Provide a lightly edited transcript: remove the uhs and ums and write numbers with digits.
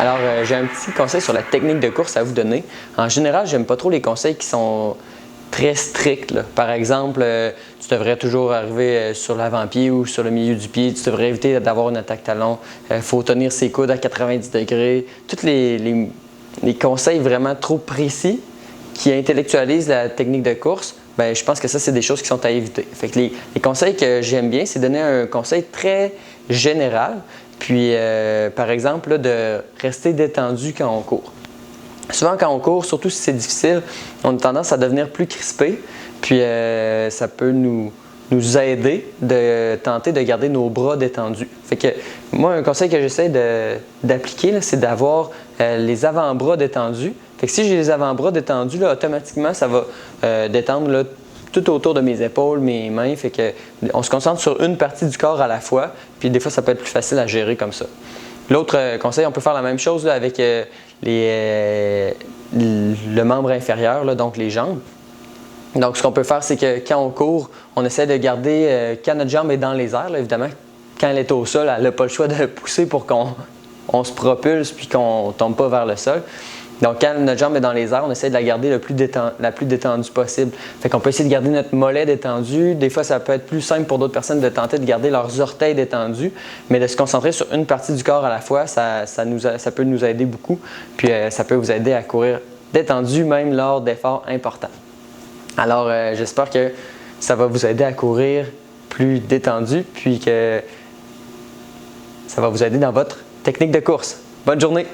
Alors, j'ai un petit conseil sur la technique de course à vous donner. En général, j'aime pas trop les conseils qui sont très stricts, là. Par exemple, tu devrais toujours arriver sur l'avant-pied ou sur le milieu du pied. Tu devrais éviter d'avoir une attaque talon. Il faut tenir ses coudes à 90 degrés. Tous les conseils vraiment trop précis qui intellectualisent la technique de course, ben, je pense que ça, c'est des choses qui sont à éviter. Fait que les conseils que j'aime bien, c'est donner un conseil très général. Puis, par exemple, là, de rester détendu quand on court. Souvent, quand on court, surtout si c'est difficile, on a tendance à devenir plus crispé. Puis, ça peut nous aider de tenter de garder nos bras détendus. Fait que moi, un conseil que j'essaie d'appliquer, c'est d'avoir les avant-bras détendus. Fait que si j'ai les avant-bras détendus, là, automatiquement, ça va détendre là, tout autour de mes épaules, mes mains. Fait que on se concentre sur une partie du corps à la fois. Puis des fois, ça peut être plus facile à gérer comme ça. L'autre conseil, on peut faire la même chose là, avec le membre inférieur, là, donc les jambes. Donc, ce qu'on peut faire, c'est que quand on court, on essaie de garder, quand notre jambe est dans les airs, là, évidemment, quand elle est au sol, elle n'a pas le choix de pousser pour qu'on se propulse puis qu'on ne tombe pas vers le sol. Donc, quand notre jambe est dans les airs, on essaie de la garder la plus détendue possible. Fait qu'on peut essayer de garder notre mollet détendu. Des fois, ça peut être plus simple pour d'autres personnes de tenter de garder leurs orteils détendus, mais de se concentrer sur une partie du corps à la fois, ça peut nous aider beaucoup. Puis, ça peut vous aider à courir détendu même lors d'efforts importants. Alors, j'espère que ça va vous aider à courir plus détendu, puis que ça va vous aider dans votre technique de course. Bonne journée!